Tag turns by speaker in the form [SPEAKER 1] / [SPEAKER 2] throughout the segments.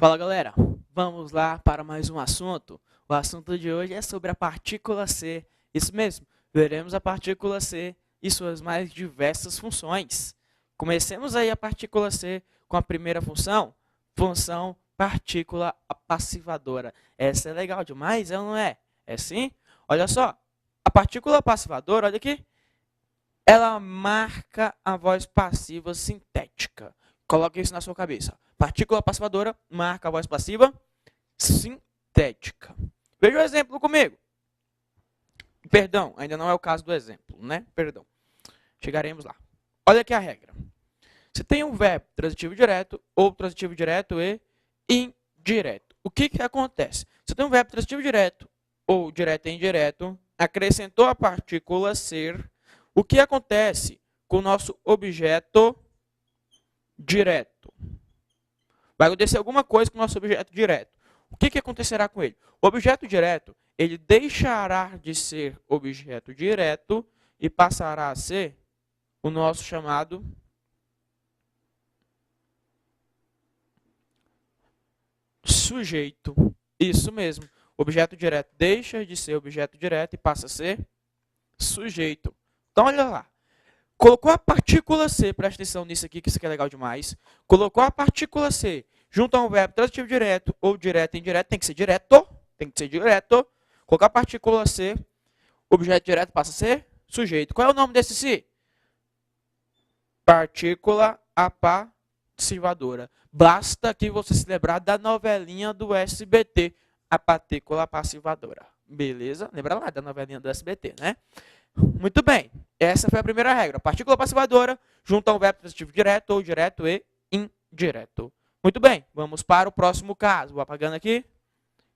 [SPEAKER 1] Fala galera, vamos lá para mais um assunto. O assunto de hoje é sobre a partícula C. Isso mesmo, veremos a partícula C e suas mais diversas funções. Comecemos aí a partícula C com a primeira função, função partícula passivadora. Essa é legal demais, não é? É sim? Olha só, a partícula passivadora, olha aqui, ela marca a voz passiva sintética. Coloque isso na sua cabeça. Partícula passivadora marca a voz passiva sintética. Veja o exemplo comigo. Perdão, ainda não é o caso do exemplo, né? Perdão. Chegaremos lá. Olha aqui a regra. Você tem um verbo transitivo direto ou transitivo direto e indireto. O que acontece? Você tem um verbo transitivo direto ou direto e indireto, acrescentou a partícula ser. O que acontece com o nosso objeto direto? Vai acontecer alguma coisa com o nosso objeto direto. O que acontecerá com ele? O objeto direto, ele deixará de ser objeto direto e passará a ser o nosso chamado sujeito. Isso mesmo. O objeto direto deixa de ser objeto direto e passa a ser sujeito. Então, olha lá. Colocou a partícula C, presta atenção nisso aqui, que isso aqui é legal demais. Colocou a partícula C junto a um verbo transitivo direto ou direto e indireto, tem que ser direto, Colocar a partícula C, objeto direto passa a ser sujeito. Qual é o nome desse C? Partícula passivadora. Basta que você se lembrar da novelinha do SBT, a partícula passivadora. Beleza? Lembra lá da novelinha do SBT, né? Muito bem, essa foi a primeira regra. Partícula passivadora junto a um verbo transitivo direto ou direto e indireto. Muito bem, vamos para o próximo caso. Vou apagando aqui.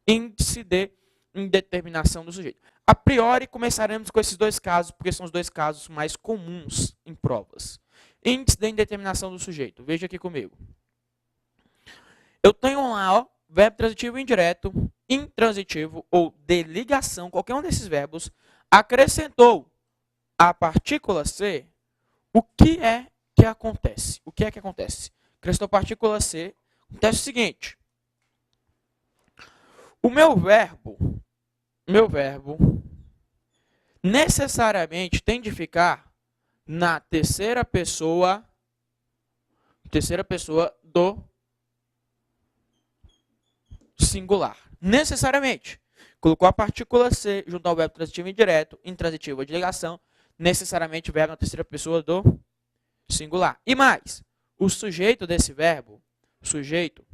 [SPEAKER 1] Índice de indeterminação do sujeito. A priori, começaremos com esses dois casos, porque são os dois casos mais comuns em provas. Índice de indeterminação do sujeito. Veja aqui comigo. Eu tenho lá, ó, verbo transitivo indireto, intransitivo ou de ligação, qualquer um desses verbos, acrescentou a partícula C, o que é que acontece? O que é que acontece? Acrescentou a partícula C, acontece o seguinte. O meu verbo necessariamente tem de ficar na terceira pessoa do singular. Necessariamente. Colocou a partícula C junto ao verbo transitivo indireto, intransitivo de ligação, necessariamente verbo na terceira pessoa do singular. E mais, o sujeito desse verbo, sujeito,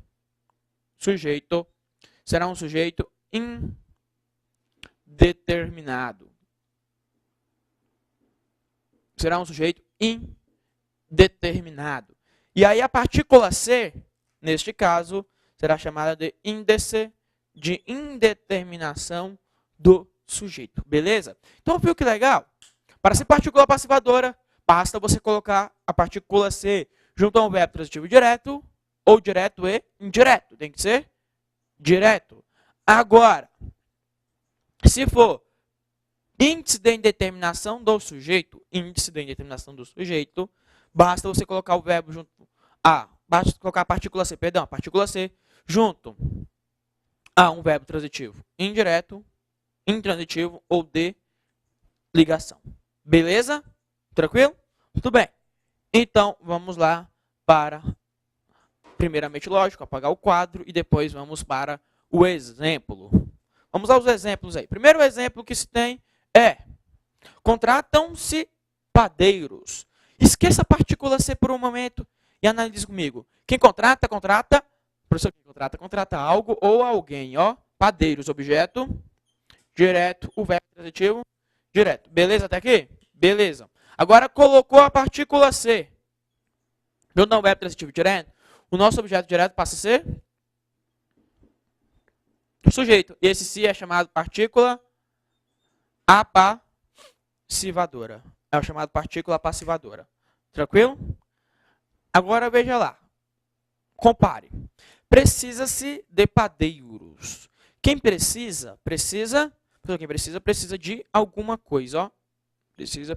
[SPEAKER 1] será um sujeito indeterminado. Será um sujeito indeterminado. E aí a partícula C, neste caso, será chamada de índice de indeterminação do sujeito. Beleza? Então, viu que legal? Para ser partícula passivadora, basta você colocar a partícula C junto a um verbo transitivo direto ou direto e indireto. Tem que ser direto. Agora, se for índice de indeterminação do sujeito, basta você colocar o verbo junto basta colocar a partícula C, junto a um verbo transitivo indireto, intransitivo ou de ligação. Beleza? Tranquilo? Muito bem. Então, vamos lá para, primeiramente, lógico, apagar o quadro e depois vamos para o exemplo. Vamos aos exemplos aí. Primeiro exemplo que se tem é: contratam-se padeiros. Esqueça a partícula C por um momento e analise comigo. Quem contrata, professor, quem contrata algo ou alguém, ó. Padeiros, objeto direto, o verbo transitivo direto. Beleza até aqui? Beleza. Agora colocou a partícula C. Viu não o verbo transitivo direto? O nosso objeto direto passa a ser sujeito. E esse C é chamado partícula passivadora. É o chamado partícula passivadora. Tranquilo? Agora veja lá. Compare. Precisa-se de padeiros. Quem precisa de alguma coisa, ó. Precisa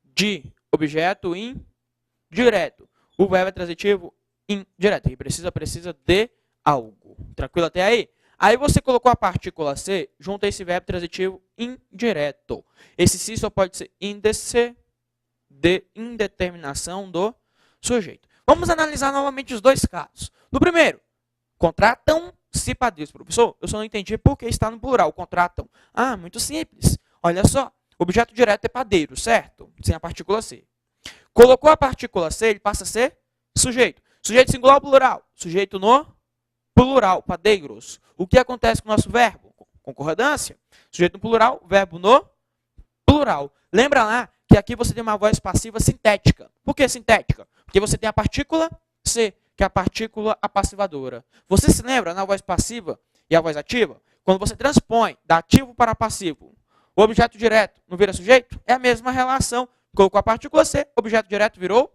[SPEAKER 1] de objeto indireto. O verbo é transitivo indireto. Quem precisa de algo. Tranquilo até aí? Aí você colocou a partícula ser junto a esse verbo transitivo indireto. Esse se só pode ser índice de indeterminação do sujeito. Vamos analisar novamente os dois casos. No primeiro, contratam-se padeiros. Professor, eu só não entendi por que está no plural, contratam. Ah, muito simples. Olha só, o objeto direto é padeiro, certo? Sem a partícula ser. Colocou a partícula ser, ele passa a ser sujeito. Sujeito singular ou plural? Sujeito no plural, padeiros. O que acontece com o nosso verbo? Concordância. Sujeito no plural, verbo no plural. Lembra lá que aqui você tem uma voz passiva sintética. Por que sintética? Porque você tem a partícula ser, que é a partícula apassivadora. Você se lembra na voz passiva e a voz ativa? Quando você transpõe da ativo para passivo, o objeto direto não vira sujeito? É a mesma relação. Colocou a partícula ser, objeto direto virou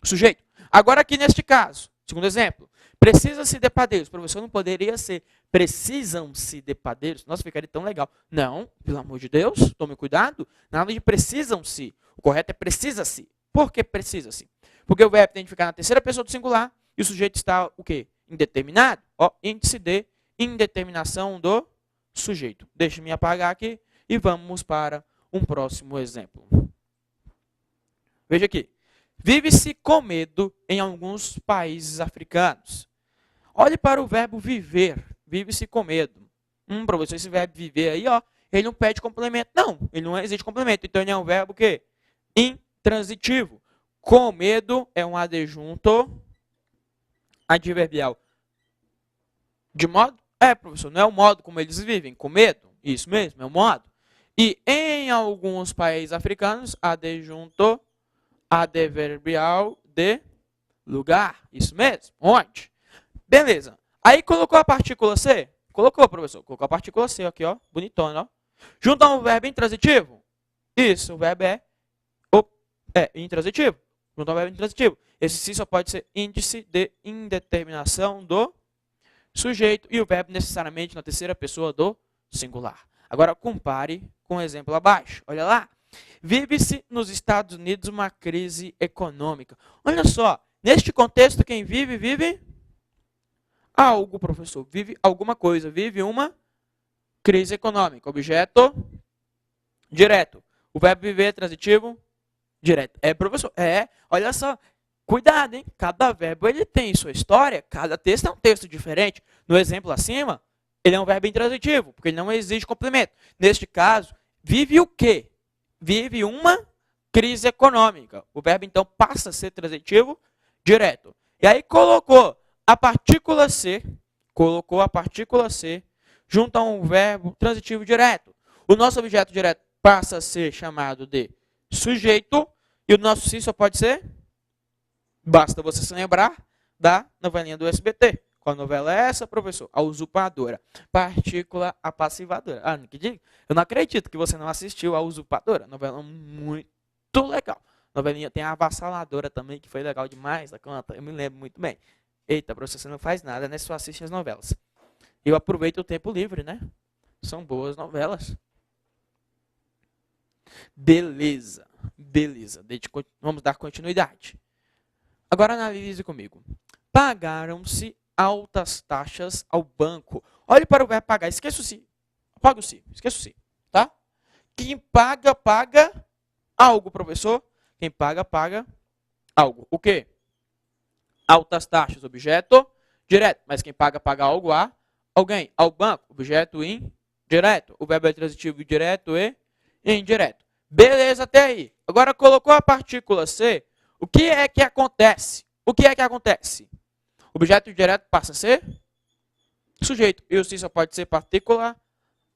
[SPEAKER 1] sujeito. Agora aqui neste caso, segundo exemplo, precisa-se de padeiros. Professor, não poderia ser precisam-se de padeiros? Nossa, ficaria tão legal. Não, pelo amor de Deus, tome cuidado. Nada de precisam-se. O correto é precisa-se. Por que precisa-se? Porque o verbo tem que ficar na terceira pessoa do singular e o sujeito está o quê? Indeterminado. Ó, índice de indeterminação do sujeito. Deixe-me apagar aqui e vamos para um próximo exemplo. Veja aqui. Vive-se com medo em alguns países africanos. Olhe para o verbo viver. Vive-se com medo. Professor, esse verbo viver aí, ó, ele não pede complemento. Não, ele não existe complemento. Então, ele é um verbo que intransitivo. Com medo é um adjunto adverbial. De modo? É, professor, não é o modo como eles vivem, com medo? Isso mesmo, é o modo. E em alguns países africanos, adjunto adverbial de lugar. Isso mesmo. Onde? Beleza. Aí colocou a partícula ser? Colocou, professor. Colocou a partícula ser aqui, ó. Bonitona, ó. Junto a um verbo intransitivo? Isso, o verbo é intransitivo. Junto ao verbo intransitivo. Esse sim só pode ser índice de indeterminação do sujeito e o verbo necessariamente na terceira pessoa do singular. Agora compare com o exemplo abaixo. Olha lá. Vive-se nos Estados Unidos uma crise econômica. Olha só, neste contexto, quem vive, vive algo, professor. Vive alguma coisa. Vive uma crise econômica. Objeto direto. O verbo viver é transitivo direto. É, professor? É. Olha só. Cuidado, hein? Cada verbo ele tem sua história. Cada texto é um texto diferente. No exemplo acima, ele é um verbo intransitivo, porque ele não exige complemento. Neste caso, vive o quê? Vive uma crise econômica. O verbo, então, passa a ser transitivo direto. E aí colocou a partícula ser junto a um verbo transitivo direto. O nosso objeto direto passa a ser chamado de sujeito e o nosso sim só pode ser, basta você se lembrar da novelinha do SBT. Qual novela é essa, professor? A Usurpadora. Partícula apassivadora. Ah, eu não acredito que você não assistiu a Usurpadora. Novela muito legal. Novelinha tem a Avassaladora também, que foi legal demais da conta. Eu me lembro muito bem. Eita, professor, você não faz nada, né? Só assiste as novelas. Eu aproveito o tempo livre, né? São boas novelas. Beleza. Vamos dar continuidade. Agora analise comigo. Pagaram-se altas taxas ao banco. Olhe para o verbo pagar. Esqueça o se. Apaga o se. Esqueça o se. Tá? Quem paga, paga algo, professor. Quem paga, paga algo. O quê? Altas taxas, objeto direto. Mas quem paga, paga algo a alguém. Ao banco, objeto indireto. O verbo é transitivo direto e indireto. Beleza até aí. Agora colocou a partícula ser. O que é que acontece? O que é que acontece? O objeto direto passa a ser sujeito. E o sim só pode ser partícula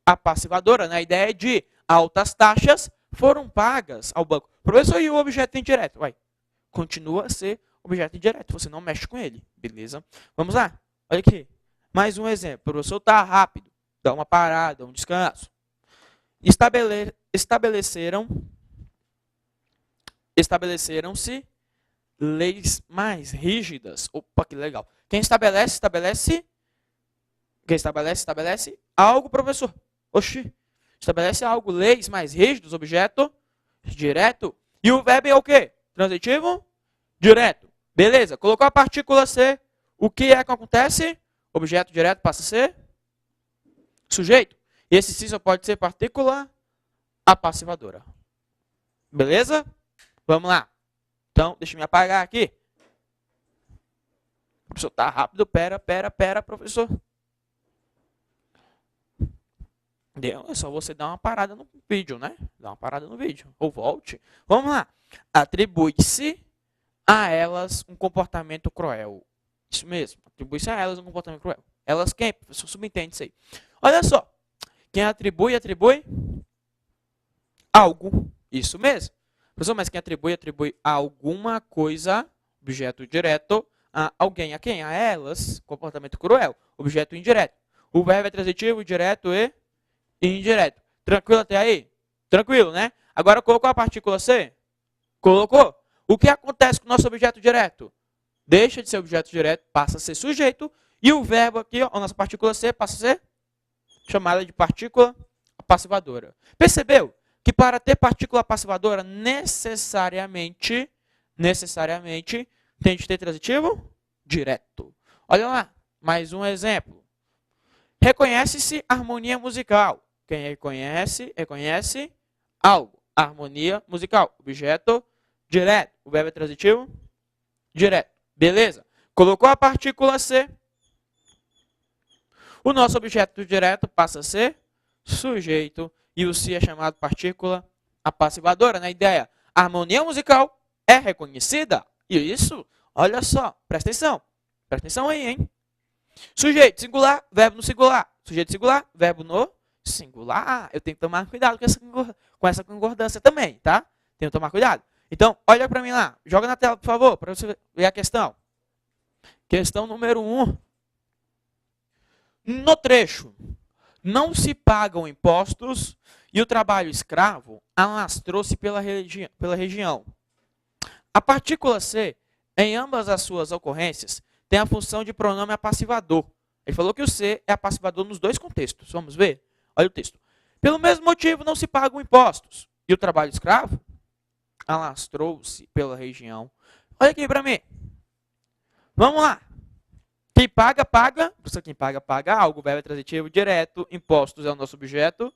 [SPEAKER 1] apassivadora. Né? A ideia é de altas taxas foram pagas ao banco. Professor, e o objeto indireto? Continua a ser objeto indireto. Você não mexe com ele. Beleza? Vamos lá. Olha aqui. Mais um exemplo. O professor está rápido. Dá uma parada, um descanso. Estabeleceram-se leis mais rígidas. Opa, que legal. Quem estabelece algo, professor. Oxi. Estabelece algo, leis mais rígidas, objeto direto. E o verbo é o quê? Transitivo direto. Beleza. Colocou a partícula ser. O que é que acontece? objeto direto passa a ser sujeito. E esse sim só pode ser partícula apassivadora. Beleza? Vamos lá. Então, deixa eu me apagar aqui. O professor tá rápido. Pera, professor. É só você dar uma parada no vídeo, né? Dá uma parada no vídeo. Ou volte. Vamos lá. Atribui-se a elas um comportamento cruel. Isso mesmo. Atribui-se a elas um comportamento cruel. Elas quem? Professor, subentende isso aí. Olha só. Quem atribui algo. Isso mesmo. Professor, mas quem atribui alguma coisa, objeto direto, a alguém. A quem? A elas. Comportamento cruel. Objeto indireto. O verbo é transitivo, direto e indireto. Tranquilo até aí? Tranquilo, né? Agora colocou a partícula C? Colocou. O que acontece com o nosso objeto direto? Deixa de ser objeto direto, passa a ser sujeito. E o verbo aqui, ó, a nossa partícula C, passa a ser chamada de partícula apassivadora. Percebeu que para ter partícula apassivadora, necessariamente, tem de ter transitivo direto. Olha lá, mais um exemplo. Reconhece-se harmonia musical. Quem reconhece algo. Harmonia musical. Objeto direto. O verbo é transitivo direto. Beleza? Colocou a partícula C. O nosso objeto direto passa a ser sujeito. E o C é chamado partícula apassivadora. Na ideia, a harmonia musical é reconhecida. E isso, olha só, presta atenção. Presta atenção aí, hein? Sujeito singular, verbo no singular. Sujeito singular, verbo no singular. Eu tenho que tomar cuidado com essa concordância também, tá? Tenho que tomar cuidado. Então, olha para mim lá. Joga na tela, por favor, para você ver a questão. Questão número 1. No trecho, não se pagam impostos e o trabalho escravo alastrou-se pela região. A partícula C, em ambas as suas ocorrências, tem a função de pronome apassivador. Ele falou que o C é apassivador nos dois contextos. Vamos ver? Olha o texto. Pelo mesmo motivo, não se pagam impostos. E o trabalho escravo alastrou-se pela região. Olha aqui para mim. Vamos lá. Quem paga, paga. Quem paga, paga algo. Verbo é transitivo direto. Impostos é o nosso objeto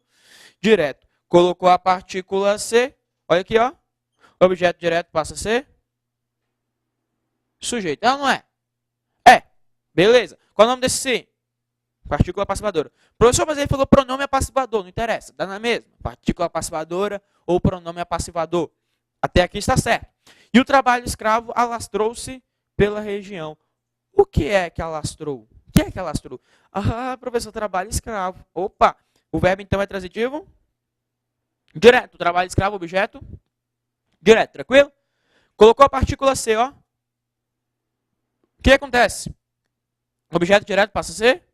[SPEAKER 1] direto. Colocou a partícula C. Olha aqui, ó. O objeto direto passa a ser sujeito. É ou não é? É. Beleza. Qual é o nome desse sim? Partícula apassivadora. Professor, mas ele falou pronome apassivador. Não interessa. Dá na mesma. Partícula apassivadora ou pronome apassivador. Até aqui está certo. E o trabalho escravo alastrou-se pela região. O que é que alastrou? O que é que alastrou? Ah, professor, trabalho escravo. Opa! O verbo então é transitivo? Direto. Trabalho escravo, objeto? Direto. Tranquilo? Colocou a partícula C, ó. O que acontece? O objeto direto passa a ser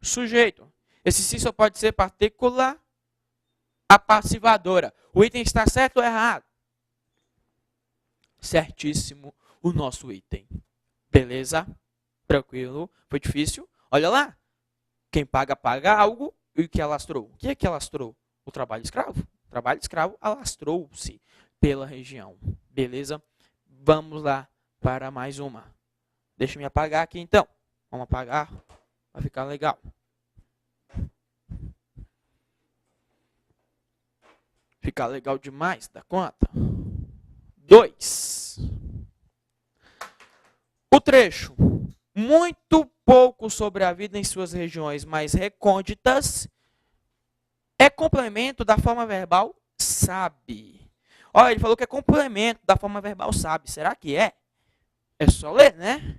[SPEAKER 1] sujeito. Esse sim só pode ser partícula apassivadora. O item está certo ou errado? Certíssimo o nosso item. Beleza? Tranquilo? Foi difícil? Olha lá. Quem paga, paga algo. E o que alastrou? O que é que alastrou? O trabalho escravo. O trabalho escravo alastrou-se pela região. Beleza? Vamos lá para mais uma. Deixa eu me apagar aqui então. Vamos apagar para ficar legal. Ficar legal demais da conta. 2. O trecho. Muito pouco sobre a vida em suas regiões mais recônditas é complemento da forma verbal sabe. Olha, ele falou que é complemento da forma verbal sabe. Será que é? É só ler, né?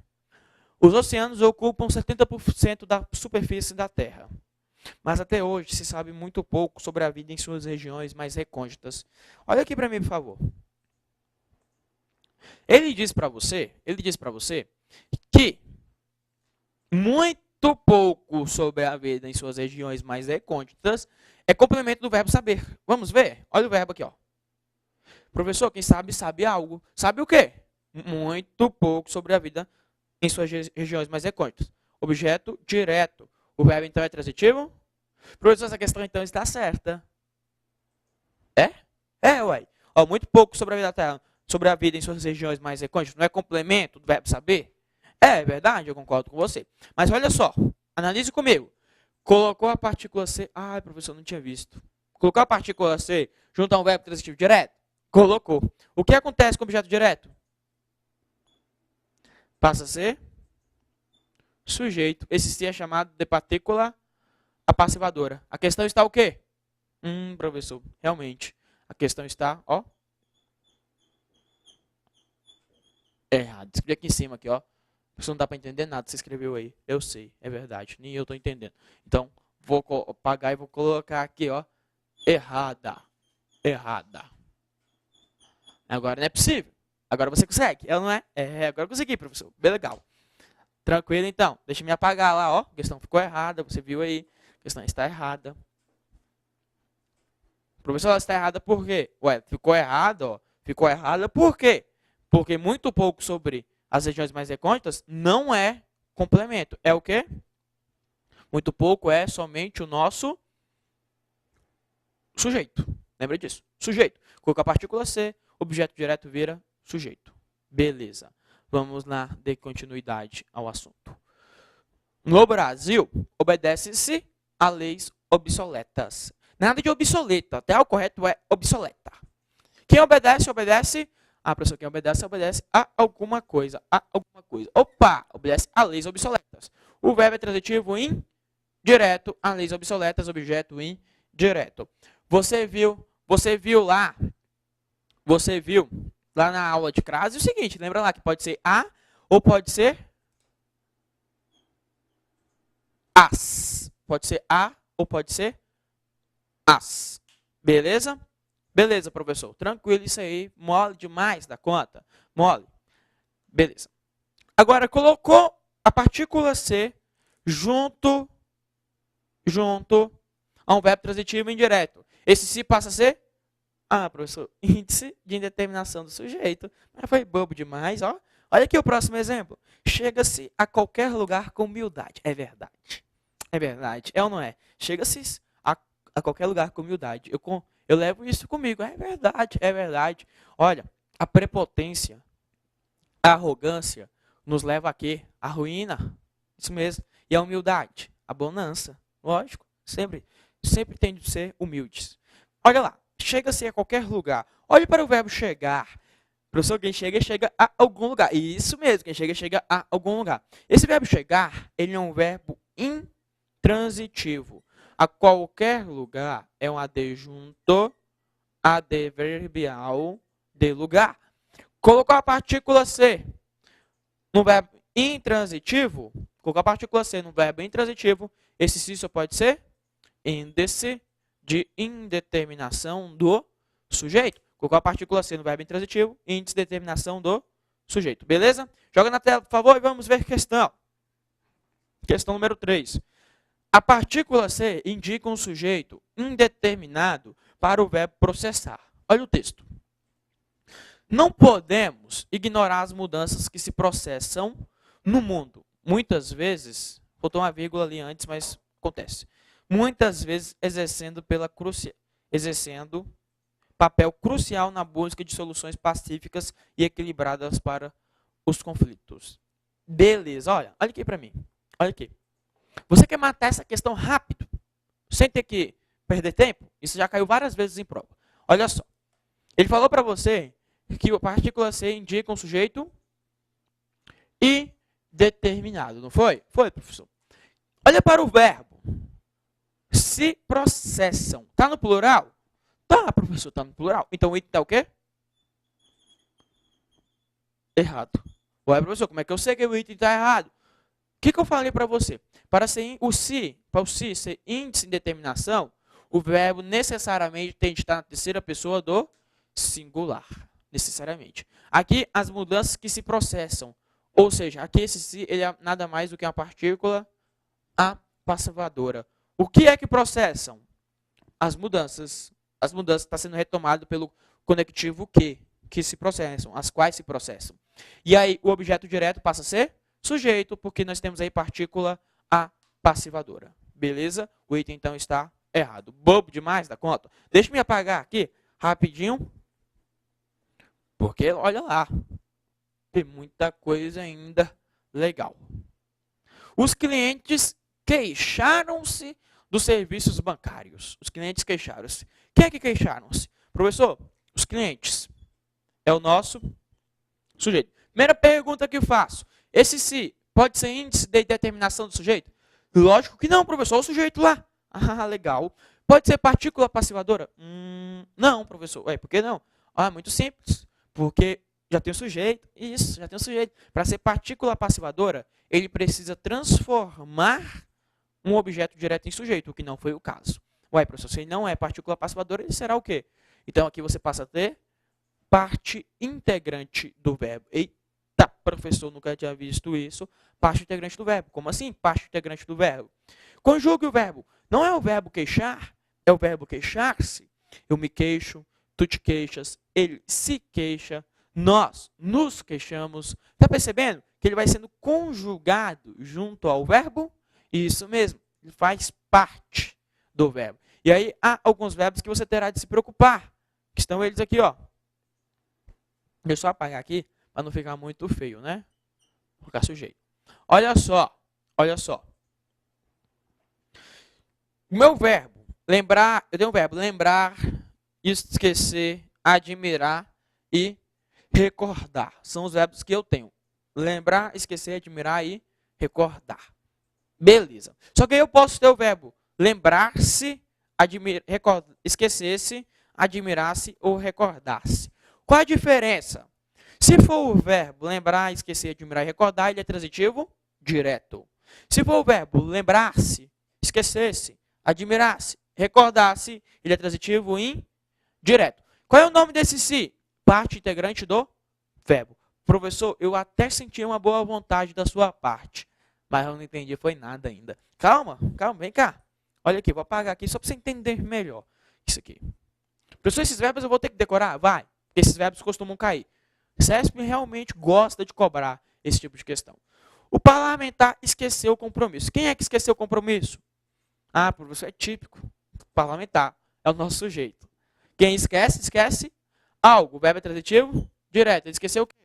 [SPEAKER 1] Os oceanos ocupam 70% da superfície da Terra. Mas até hoje se sabe muito pouco sobre a vida em suas regiões mais recônditas. Olha aqui para mim, por favor. Ele diz para você que muito pouco sobre a vida em suas regiões mais recônditas é complemento do verbo saber. Vamos ver? Olha o verbo aqui, ó. Professor, quem sabe, sabe algo. Sabe o quê? Muito pouco sobre a vida em suas regiões mais recônditas. Objeto direto. O verbo, então, é transitivo? Professor, essa questão, então, está certa. É? É, ué. Ó, muito pouco sobre a vida da Terra, sobre a vida em suas regiões mais recônditas. Não é complemento do verbo saber? É verdade, eu concordo com você. Mas olha só, analise comigo. Colocou a partícula C. Ai, professor, não tinha visto. Colocou a partícula C junto a um verbo transitivo direto? Colocou. O que acontece com o objeto direto? Passa a ser sujeito. Esse C é chamado de partícula apassivadora. A questão está o quê? Professor, realmente. A questão está, ó, errado. Escrevi aqui em cima, aqui, ó. Você não dá para entender nada, você escreveu aí. Eu sei, é verdade. Nem eu estou entendendo. Então, vou apagar e vou colocar aqui, ó. Errada. Errada. Agora não é possível. Agora você consegue. Ela não é? É, agora eu consegui, professor. Bem legal. Tranquilo, então. Deixa eu me apagar lá, ó. A questão ficou errada. Você viu aí. A questão está errada. Professor, ela está errada por quê? Ué, ficou errada, ó. Ficou errada por quê? Porque muito pouco sobre as regiões mais recônditas não é complemento. É o quê? Muito pouco é somente o nosso sujeito. Lembra disso? Sujeito. Coloca a partícula C, objeto direto vira sujeito. Beleza. Vamos lá dar continuidade ao assunto. No Brasil, obedece-se a leis obsoletas. Nada de obsoleta, até o correto é obsoleta. Quem obedece, obedece. Professor, quem obedece, obedece a alguma coisa. A alguma coisa. Opa, obedece a leis obsoletas. O verbo é transitivo indireto a leis obsoletas, objeto indireto. Você viu lá na aula de crase o seguinte, lembra lá que pode ser a ou pode ser as. Pode ser a ou pode ser as. Beleza? Beleza, professor. Tranquilo isso aí. Mole demais da conta. Mole. Beleza. Agora, colocou a partícula C junto a um verbo transitivo indireto. Esse se passa a ser, professor, índice de indeterminação do sujeito. Mas foi bobo demais, ó. Olha aqui o próximo exemplo. Chega-se a qualquer lugar com humildade. É verdade. É verdade. É ou não é? Chega-se a qualquer lugar com humildade. Eu levo isso comigo. É verdade, é verdade. Olha, a prepotência, a arrogância nos leva a quê? A ruína. Isso mesmo. E a humildade, a bonança. Lógico, sempre tem de ser humildes. Olha lá, chega-se a qualquer lugar. Olhe para o verbo chegar. Professor, quem chega a algum lugar. Isso mesmo, quem chega a algum lugar. Esse verbo chegar, ele é um verbo intransitivo. A qualquer lugar é um adjunto adverbial de lugar. Colocou a partícula C no verbo intransitivo. Colocou a partícula C no verbo intransitivo. Esse sim só pode ser índice de indeterminação do sujeito. Colocou a partícula C no verbo intransitivo, índice de determinação do sujeito. Beleza? Joga na tela, por favor, e vamos ver questão. Questão número 3. A partícula C indica um sujeito indeterminado para o verbo processar. Olha o texto. Não podemos ignorar as mudanças que se processam no mundo. Muitas vezes, faltou uma vírgula ali antes, mas acontece. Muitas vezes exercendo papel crucial na busca de soluções pacíficas e equilibradas para os conflitos. Beleza, olha aqui para mim. Olha aqui. Você quer matar essa questão rápido, sem ter que perder tempo? Isso já caiu várias vezes em prova. Olha só. Ele falou para você que a partícula C indica um sujeito indeterminado, não foi? Foi, professor. Olha para o verbo. Se processam. Está no plural? Tá, professor, está no plural. Então o item está o quê? Errado. Ué, professor, como é que eu sei que o item está errado? O que eu falei para você? Para o se ser índice de determinação, o verbo necessariamente tem de estar na terceira pessoa do singular. Necessariamente. Aqui, as mudanças que se processam. Ou seja, aqui esse se ele é nada mais do que uma partícula apassivadora. O que é que processam? As mudanças. As mudanças estão sendo retomadas pelo conectivo que se processam, as quais se processam. E aí, o objeto direto passa a ser sujeito, porque nós temos aí partícula apassivadora. Beleza? O item, então, está errado. Bobo demais da conta. Deixa eu me apagar aqui, rapidinho. Porque, olha lá, tem muita coisa ainda Legal. Os clientes queixaram-se dos serviços bancários. Os clientes queixaram-se. Quem é que queixaram-se? Professor, os clientes. É o nosso sujeito. Primeira pergunta que eu faço. Esse se pode ser índice de determinação do sujeito? Lógico que não, professor. O sujeito lá. Ah, legal. Pode ser partícula passivadora? Não, professor. Ué, por que não? Ah, muito simples. Porque já tem o sujeito. Isso, já tem o sujeito. Para ser partícula passivadora, ele precisa transformar um objeto direto em sujeito, o que não foi o caso. Ué, professor, se ele não é partícula passivadora, ele será o quê? Então, aqui você passa a ter parte integrante do verbo. Eita, professor, nunca tinha visto isso. Parte integrante do verbo. Como assim, parte integrante do verbo? Conjugue o verbo. Não é o verbo queixar, é o verbo queixar-se. Eu me queixo, tu te queixas, ele se queixa, nós nos queixamos. Está percebendo que ele vai sendo conjugado junto ao verbo? Isso mesmo, ele faz parte do verbo. E aí há alguns verbos que você terá de se preocupar, que estão eles aqui, ó. Deixa eu só apagar aqui, para não ficar muito feio, né? Vou colocar sujeito. Olha só, olha só. O meu verbo, lembrar, eu tenho um verbo, lembrar, esquecer, admirar e recordar. São os verbos que eu tenho. Lembrar, esquecer, admirar e recordar. Beleza. Só que aí eu posso ter o verbo lembrar-se, esquecer-se, admirar-se ou recordar-se. Qual a diferença? Se for o verbo lembrar, esquecer, admirar e recordar, ele é transitivo direto. Se for o verbo lembrar-se, esquecer-se, admirar-se, recordar-se, ele é transitivo indireto. Qual é o nome desse se? Parte integrante do verbo. Professor, eu até senti uma boa vontade da sua parte, mas eu não entendi, foi nada ainda. Calma, calma, vem cá. Olha aqui, vou apagar aqui só para você entender melhor isso aqui. Professor, esses verbos eu vou ter que decorar? Vai, porque esses verbos costumam cair. CESP realmente gosta de cobrar esse tipo de questão. O parlamentar esqueceu o compromisso. Quem é que esqueceu o compromisso? Ah, professor, é típico. O parlamentar é o nosso sujeito. Quem esquece, esquece algo. O verbo é transitivo direto. Ele esqueceu o quê?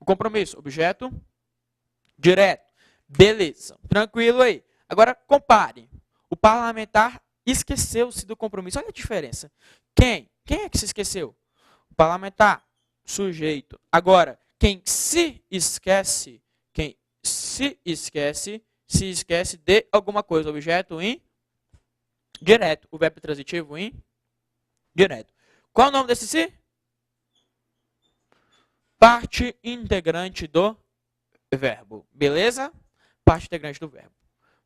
[SPEAKER 1] O compromisso. Objeto direto. Beleza. Tranquilo aí. Agora, compare. O parlamentar esqueceu-se do compromisso. Olha a diferença. Quem? Quem é que se esqueceu? O parlamentar. Sujeito. Agora, quem se esquece se esquece de alguma coisa. Objeto indireto. O verbo transitivo indireto. Qual é o nome desse se? Parte integrante do verbo. Beleza? Parte integrante do verbo.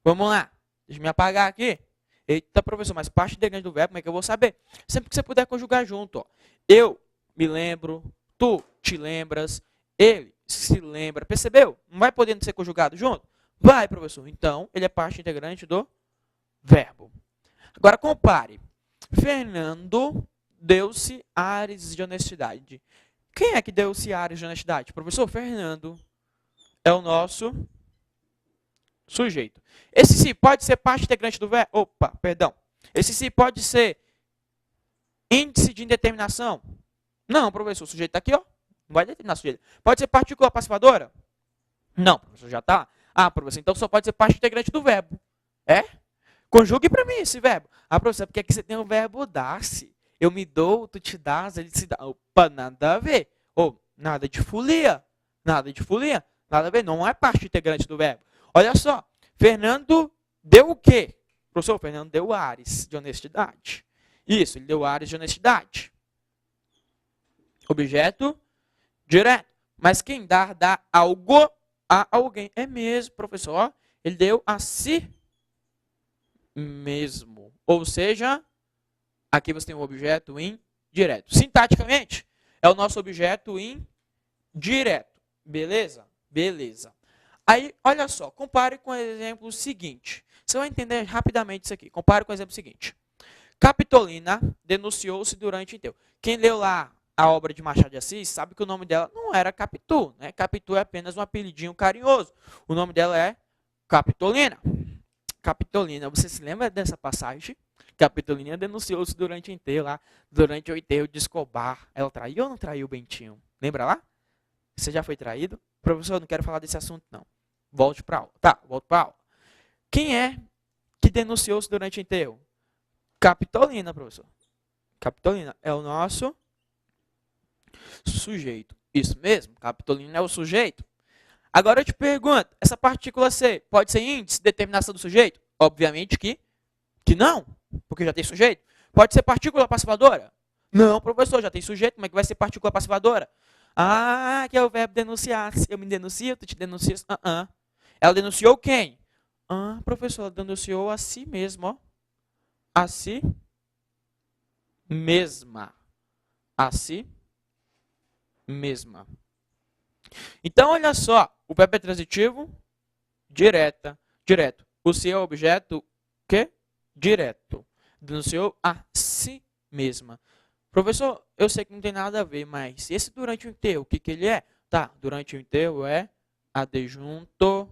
[SPEAKER 1] Vamos lá. Deixa eu me apagar aqui. Eita, professor, mas parte integrante do verbo, como é que eu vou saber? Sempre que você puder conjugar junto. Ó. Eu me lembro, tu te lembras, ele se lembra. Percebeu? Não vai podendo ser conjugado junto? Vai, professor. Então, ele é parte integrante do verbo. Agora, compare. Fernando deu-se ares de honestidade. Quem é que deu-se ares de honestidade? Professor, Fernando é o nosso sujeito. Esse se pode ser parte integrante do verbo? Opa, perdão. Esse se pode ser índice de indeterminação? Não, professor. O sujeito está aqui, ó. Não vai determinar o sujeito. Pode ser partícula passivadora? Não, professor, já está. Ah, professor, então só pode ser parte integrante do verbo. É? Conjugue para mim esse verbo. Ah, professor, porque aqui você tem o verbo dar-se. Eu me dou, tu te dás, ele se dá. Opa, nada a ver. Ou, nada de folia. Nada de folia. Nada a ver. Não é parte integrante do verbo. Olha só. Fernando deu o quê? Professor, Fernando deu ares de honestidade. Isso, ele deu ares de honestidade. Objeto direto. Mas quem dá algo a alguém. É mesmo, professor. Ó, ele deu a si mesmo. Ou seja, aqui você tem um objeto indireto. Sintaticamente, é o nosso objeto indireto. Beleza? Beleza. Aí, olha só, compare com o exemplo seguinte. Você vai entender rapidamente isso aqui. Compare com o exemplo seguinte. Capitolina denunciou-se durante o inteiro. Quem leu lá a obra de Machado de Assis sabe que o nome dela não era Capitu. Né? Capitu é apenas um apelidinho carinhoso. O nome dela é Capitolina. Capitolina, você se lembra dessa passagem? Capitolina denunciou-se durante o enterro lá, durante o enterro de Escobar. Ela traiu ou não traiu o Bentinho? Lembra lá? Você já foi traído? Professor, eu não quero falar desse assunto, não. Volte para aula. Tá, volto para aula. Quem é que denunciou-se durante o enterro? Capitolina, professor. Capitolina é o nosso sujeito. Isso mesmo, Capitolina é o sujeito. Agora eu te pergunto, essa partícula C pode ser índice de determinação do sujeito? Obviamente que não, porque já tem sujeito. Pode ser partícula passivadora? Não, professor, já tem sujeito, como é que vai ser partícula passivadora? Ah, que é o verbo denunciar. Se eu me denuncio, tu te denuncias. Ela denunciou quem? Ah, professor, ela denunciou a si mesma, ó. A si mesma. A si mesma. Então, olha só, o verbo é transitivo, direta, direto. O se é o objeto, que? Direto. Denunciou a si mesma. Professor, eu sei que não tem nada a ver, mas esse durante o enterro, o que ele é? Tá, durante o enterro é adjunto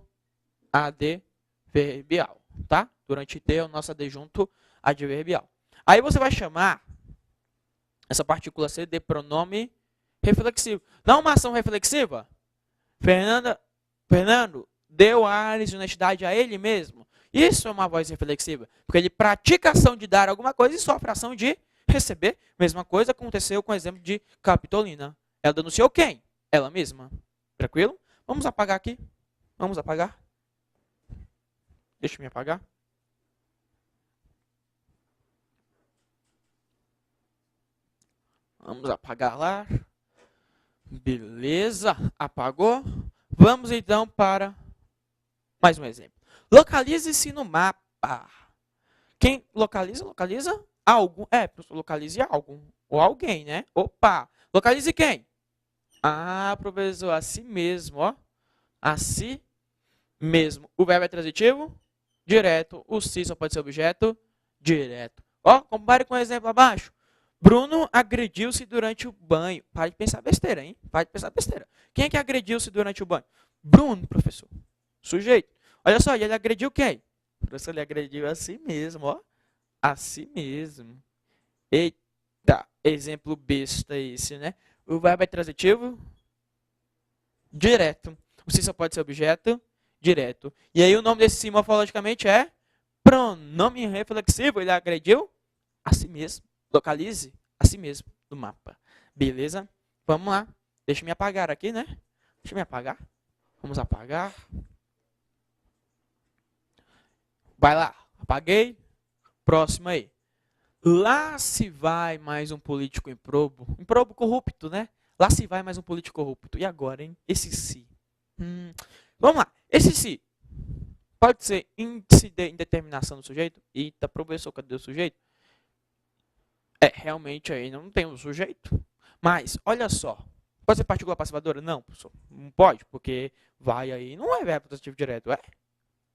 [SPEAKER 1] adverbial, tá? Durante o enterro, nosso adjunto adverbial. Aí você vai chamar essa partícula C de pronome reflexivo. Não uma ação reflexiva? Fernando deu ares de honestidade a ele mesmo. Isso é uma voz reflexiva, porque ele pratica a ação de dar alguma coisa e sofre a ação de receber. Mesma coisa aconteceu com o exemplo de Capitolina. Ela denunciou quem? Ela mesma. Tranquilo? Vamos apagar aqui. Vamos apagar. Deixa eu me apagar. Vamos apagar lá. Beleza. Apagou. Vamos então para mais um exemplo. Localize-se no mapa. Quem localiza? Localiza algo. Localize algo. Ou alguém, né? Opa! Localize quem? Ah, professor, a si mesmo, ó. A si mesmo. O verbo é transitivo? Direto. O si só pode ser objeto? Direto. Ó, compare com o exemplo abaixo. Bruno agrediu-se durante o banho. Para de pensar besteira, hein? Para de pensar besteira. Quem é que agrediu-se durante o banho? Bruno, professor. Sujeito. Olha só, ele agrediu quem? Professor, ele agrediu a si mesmo, ó. A si mesmo. Eita, exemplo besta esse, né? O verbo é transitivo? Direto. O si só pode ser objeto? Direto. E aí o nome desse si morfologicamente é pronome reflexivo. Ele agrediu a si mesmo. Localize a si mesmo no mapa. Beleza? Vamos lá. Deixa eu me apagar aqui, né? Deixa eu me apagar. Vamos apagar. Vai lá. Apaguei. Próximo aí. Lá se vai mais um político improbo. Improbo corrupto, né? Lá se vai mais um político corrupto. E agora, hein? Esse si. Vamos lá. Esse si pode ser índice de indeterminação do sujeito? Eita, professor, cadê o sujeito? Realmente aí não tem o sujeito. Mas, olha só. Pode ser partícula passivadora? Não, professor. Não pode, porque vai aí. Não é verbo transitivo direto, é?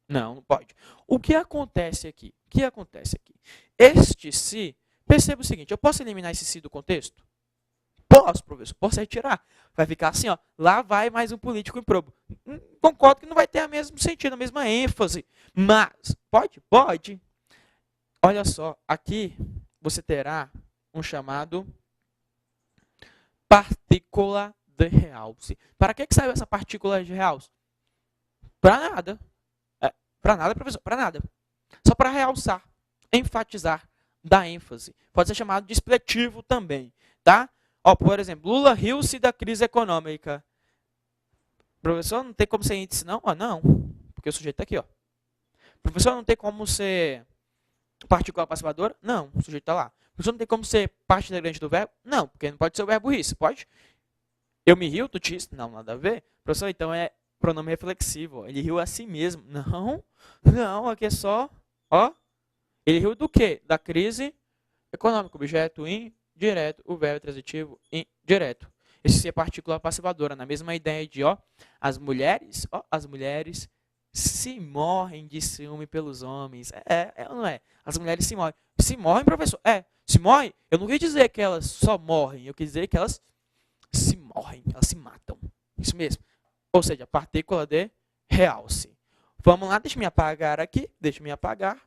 [SPEAKER 1] Não, não pode. O que acontece aqui? Este se, perceba o seguinte, eu posso eliminar esse se do contexto? Posso, professor, posso retirar. Vai ficar assim, ó, lá vai mais um político improbo. Concordo que não vai ter o mesmo sentido, a mesma ênfase. Mas, pode? Pode. Olha só, aqui você terá um chamado partícula de realce. Para que serve essa partícula de realce? Para nada. Para nada, professor, para nada. Só para realçar, enfatizar, dar ênfase. Pode ser chamado de expletivo também, tá? Ó, por exemplo, Lula riu-se da crise econômica. Professor, não tem como ser índice, não? Não, porque o sujeito está aqui, ó. Professor, não tem como ser partícula passivadora? Não, o sujeito está lá. Professor, não tem como ser parte integrante do verbo? Não, porque não pode ser o verbo rir-se, pode? Eu me rio, tu te riste? Não, nada a ver. Professor, então é pronome reflexivo. Ó. Ele riu a si mesmo. Não, aqui é só, ó. Ele riu do quê? Da crise econômica. Objeto indireto. O verbo transitivo indireto. Esse é partícula passivadora. Na mesma ideia de, ó, as mulheres se morrem de ciúme pelos homens. Ou não é? As mulheres se morrem. Se morrem, professor? Se morrem? Eu não quis dizer que elas só morrem. Eu quis dizer que elas se morrem. Elas se matam. Isso mesmo. Ou seja, partícula de realce. Vamos lá, deixa eu me apagar aqui. Deixa eu me apagar.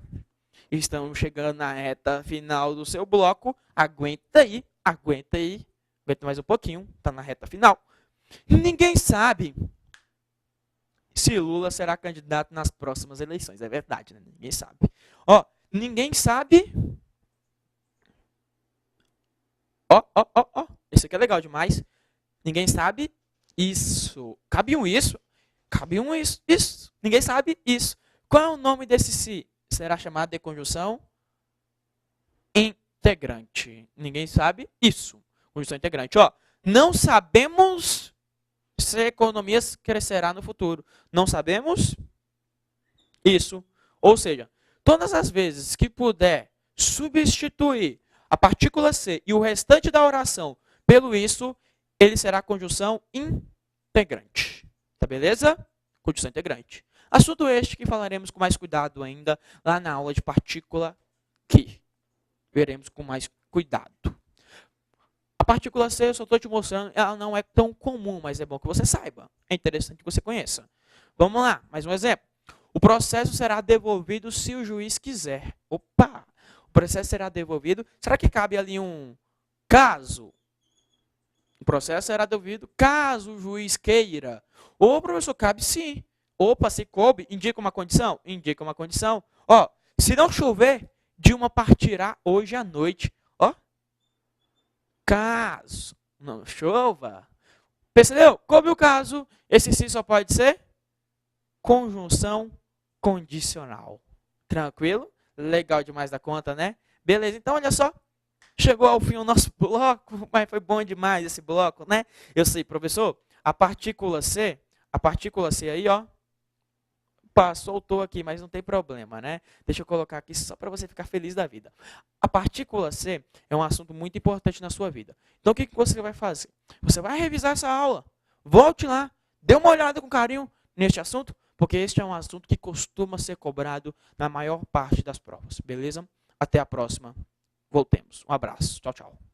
[SPEAKER 1] Estamos chegando na reta final do seu bloco. Aguenta aí. Aguenta mais um pouquinho. Está na reta final. Ninguém sabe se Lula será candidato nas próximas eleições. É verdade, né? Ninguém sabe. Ó, ninguém sabe. Ó. Esse aqui é legal demais. Ninguém sabe isso. Cabe um isso. Cabe um isso. Isso. Ninguém sabe isso. Qual é o nome desse se? Será chamado de conjunção integrante. Ninguém sabe isso. Conjunção integrante. Ó, não sabemos se a economia crescerá no futuro. Não sabemos isso. Ou seja, todas as vezes que puder substituir a partícula C e o restante da oração pelo isso, ele será conjunção integrante. Tá beleza? Conjunção integrante. Assunto este que falaremos com mais cuidado ainda lá na aula de partícula que veremos com mais cuidado. A partícula C, eu só estou te mostrando, ela não é tão comum, mas é bom que você saiba. É interessante que você conheça. Vamos lá, mais um exemplo. O processo será devolvido se o juiz quiser. Opa! O processo será devolvido. Será que cabe ali um caso? O processo será devolvido caso o juiz queira. Ou, professor, cabe sim. Opa, se coube, indica uma condição? Indica uma condição. Ó, se não chover, Dilma partirá hoje à noite. Ó, caso não chova. Percebeu? Coube o caso, esse sim só pode ser conjunção condicional. Tranquilo? Legal demais da conta, né? Beleza, então olha só. Chegou ao fim o nosso bloco, mas foi bom demais esse bloco, né? Eu sei, professor, a partícula C aí, ó, soltou aqui, mas não tem problema, né? Deixa eu colocar aqui só para você ficar feliz da vida. A partícula C é um assunto muito importante na sua vida. Então, o que você vai fazer? Você vai revisar essa aula, volte lá, dê uma olhada com carinho neste assunto, porque este é um assunto que costuma ser cobrado na maior parte das provas, beleza? Até a próxima. Voltemos. Um abraço. Tchau, tchau.